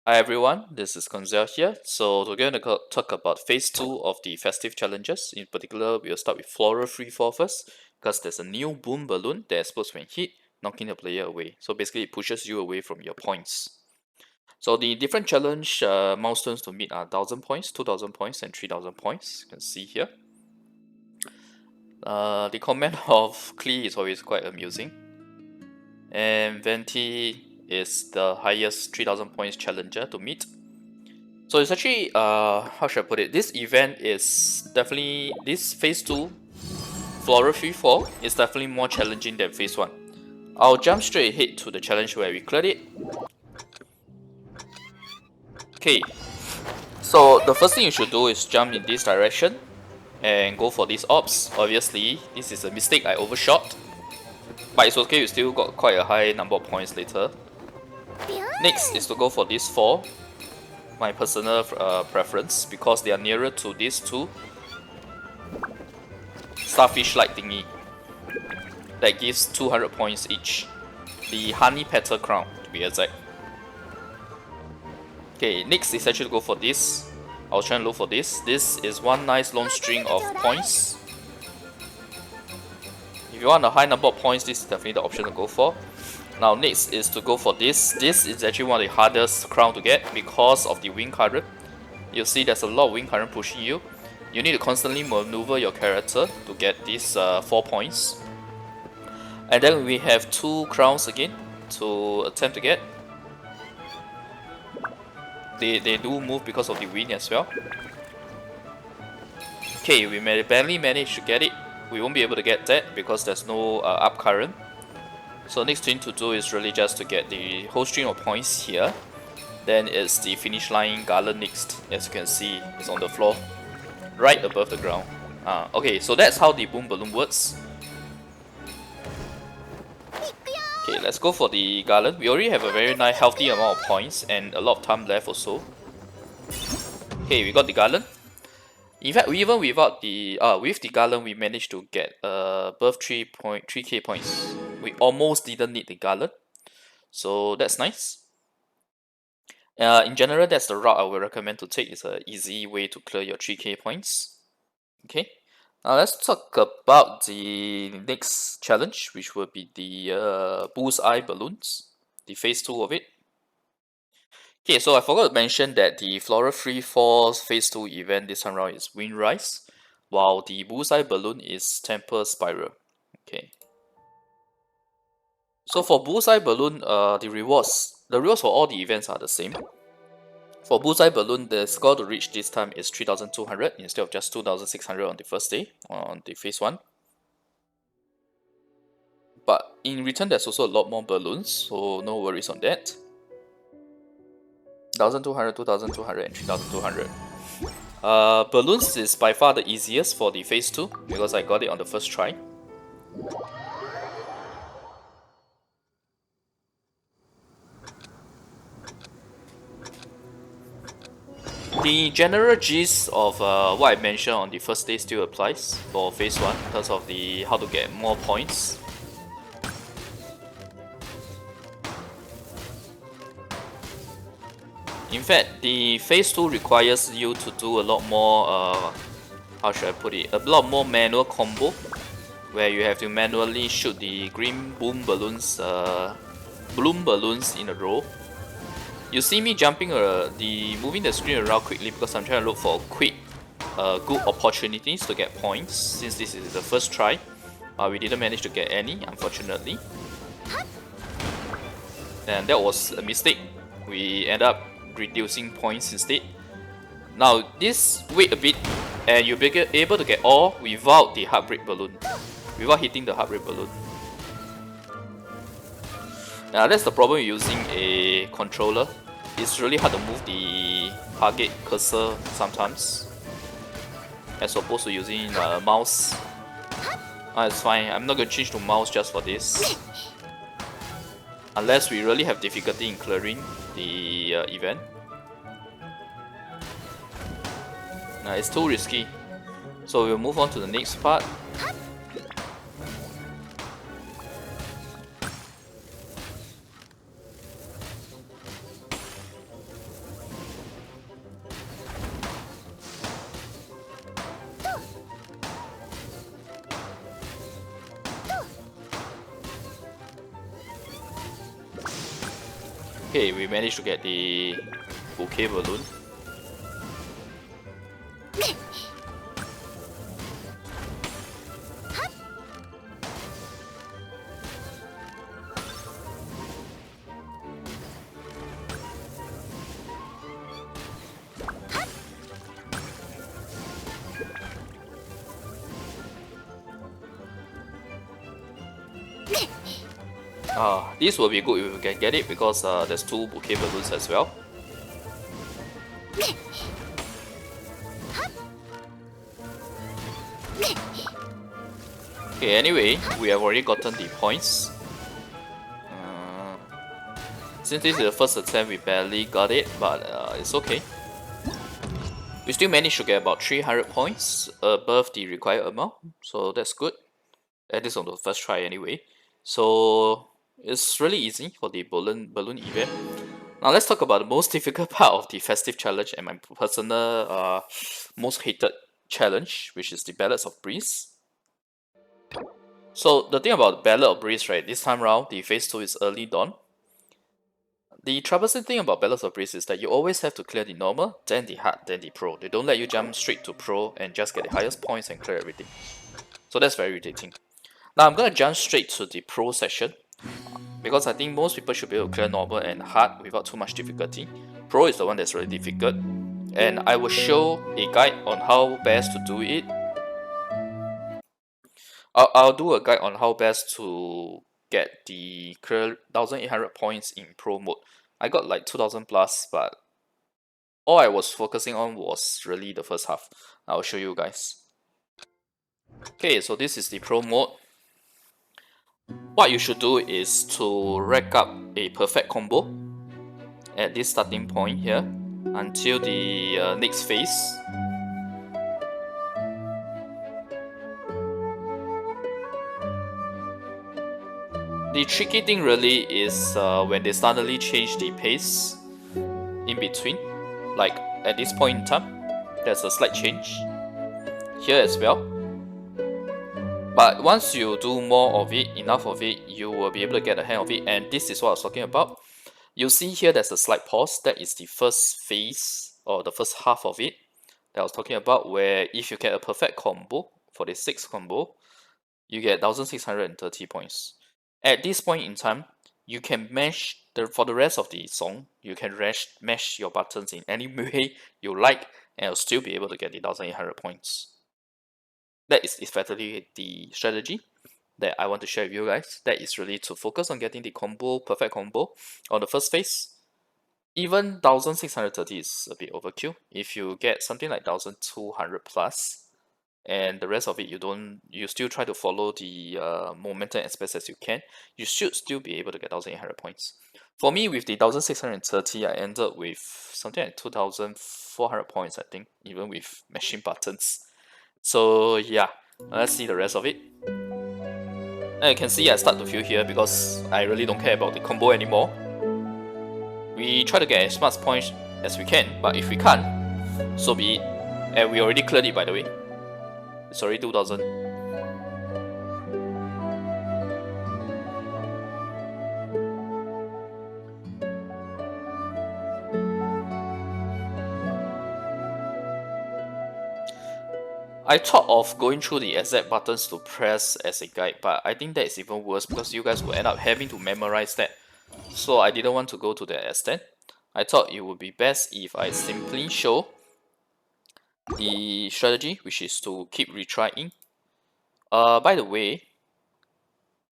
Hi everyone, this is Koinzell here. So we're going to talk about phase 2 of the festive challenges. In particular, we'll start with Floral Freefall first, because there's a new boom balloon that explodes when hit, knocking the player away. So basically it pushes you away from your points. So the different challenge milestones to meet are 1000 points, 2000 points, and 3000 points. You can see here. The comment of Klee is always quite amusing. And Venti is the highest 3000 points challenger to meet. So it's actually, how should I put it? This event is definitely, this phase 2 Floral Freefall is definitely more challenging than phase 1. I'll jump straight ahead to the challenge where we cleared it. Okay, so the first thing you should do is jump in this direction and go for these orbs. Obviously, this is a mistake I overshot, but it's okay, we still got quite a high number of points later. Next is to go for these 4. My personal preference, because they are nearer to these 2 starfish-like thingy that gives 200 points each. The honey petal crown, to be exact. Okay, next is actually to go for this. I was trying to look for this. This is one nice long string of points. If you want a high number of points, this is definitely the option to go for. Now next is to go for this. This is actually one of the hardest crown to get because of the wind current. You'll see there's a lot of wind current pushing you. You need to constantly maneuver your character to get these 4 points. And then we have 2 crowns again to attempt to get. They do move because of the wind as well. Okay, we barely managed to get it. We won't be able to get that because there's no up current. So next thing to do is really just to get the whole string of points here. Then it's the finish line garland next. As you can see, it's on the floor, right above the ground. Okay, so that's how the boom balloon works. Okay, let's go for the garland. We already have a very nice healthy amount of points and a lot of time left also. Okay, we got the garland. In fact, even without the with the garland, we managed to get above 3.3k points. We almost didn't need the garland, so that's nice. In general, that's the route I would recommend to take. It's an easy way to clear your 3k points. Okay, now let's talk about the next challenge, which will be the Bullseye balloons, the phase 2 of it. Okay, so I forgot to mention that the Floral Freefall phase 2 event this time around is Windrise, while the Bullseye balloon is Temper Spiral. Okay. So for Bullseye balloon, the rewards for all the events are the same. For Bullseye balloon, the score to reach this time is 3200 instead of just 2600 on the first day on the phase 1. But in return, there's also a lot more balloons, so no worries on that. 1200, 2200, and 3200. Balloons is by far the easiest for the phase 2 because I got it on the first try. The general gist of what I mentioned on the first day still applies for phase 1 in terms of the how to get more points. In fact, the phase 2 requires you to do a lot more, how should I put it, a lot more manual combo, where you have to manually shoot the green bloom balloons in a row. You see me jumping moving the screen around quickly because I'm trying to look for quick, good opportunities to get points, since this is the first try. We didn't manage to get any, unfortunately. And that was a mistake. We end up reducing points instead. Now this, wait a bit, and you'll be able to get all without the heartbreak balloon, without hitting the heartbreak balloon. Now that's the problem with using a controller. It's really hard to move the target cursor sometimes, as opposed to using a mouse. It's fine, I'm not going to change to mouse just for this. Unless we really have difficulty in clearing the event. It's too risky. So we'll move on to the next part. Okay, we managed to get the bouquet balloon. This will be good if we can get it because there's 2 bouquet balloons as well. Okay, anyway, we have already gotten the points. Since this is the first attempt, we barely got it, but it's okay. We still managed to get about 300 points above the required amount, so that's good. At least on the first try anyway. So it's really easy for the balloon event. Now let's talk about the most difficult part of the festive challenge and my personal most hated challenge, which is the Ballads of Breeze. So the thing about Ballad of Breeze, right, this time round the phase 2 is early dawn. The troublesome thing about Ballads of Breeze is that you always have to clear the normal, then the hard, then the pro. They don't let you jump straight to pro and just get the highest points and clear everything. So that's very irritating. Now I'm gonna jump straight to the pro session because I think most people should be able to clear normal and hard without too much difficulty. Pro is the one that's really difficult, and I will show a guide on how best to do it. I'll do a guide on how best to get the clear 1800 points in pro mode. I got like 2000 plus, but all I was focusing on was really the first half. I'll show you guys. Okay, so this is the pro mode. What you should do is to rack up a perfect combo at this starting point here until the next phase. The tricky thing really is when they suddenly change the pace in between. Like at this point in time, there's a slight change here as well. But once you do more of it, enough of it, you will be able to get a hang of it. And this is what I was talking about. You see here there's a slight pause. That is the first phase or the first half of it that I was talking about, where if you get a perfect combo for the 6th combo, you get 1630 points. At this point in time, you can mesh for the rest of the song, you can mesh your buttons in any way you like and you'll still be able to get the 1800 points. That is effectively the strategy that I want to share with you guys. That is really to focus on getting the perfect combo on the first phase. Even 1630 is a bit overkill. If you get something like 1200 plus, and the rest of it you still try to follow the momentum as best as you can, you should still be able to get 1800 points. For me, with the 1630, I ended with something like 2400 points, I think, even with machine buttons. So yeah, let's see the rest of it. And you can see I start to feel here because I really don't care about the combo anymore. We try to get as much points as we can, but if we can't, so be it. And we already cleared it, by the way. It's already 2000. I thought of going through the exact buttons to press as a guide, but I think that is even worse because you guys will end up having to memorize that. So I didn't want to go to that extent. I thought it would be best if I simply show the strategy, which is to keep retrying. By the way,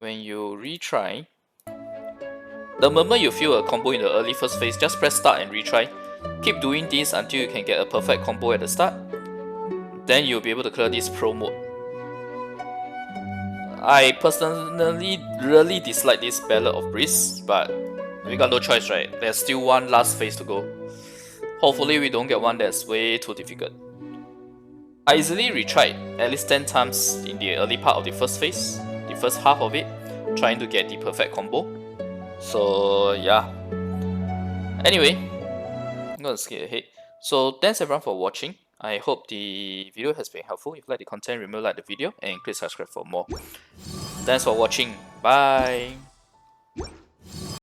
when you retry, the moment you feel a combo in the early first phase, just press start and retry. Keep doing this until you can get a perfect combo at the start. Then you'll be able to clear this pro mode. I personally really dislike this Ballad of Breeze, but we got no choice, right? There's still one last phase to go. Hopefully we don't get one that's way too difficult. I easily retried at least 10 times in the early part of the first phase, the first half of it, trying to get the perfect combo. So yeah. Anyway, I'm gonna skip ahead. So thanks everyone for watching. I hope the video has been helpful. If you like the content, remember to like the video and click subscribe for more. Thanks for watching. Bye.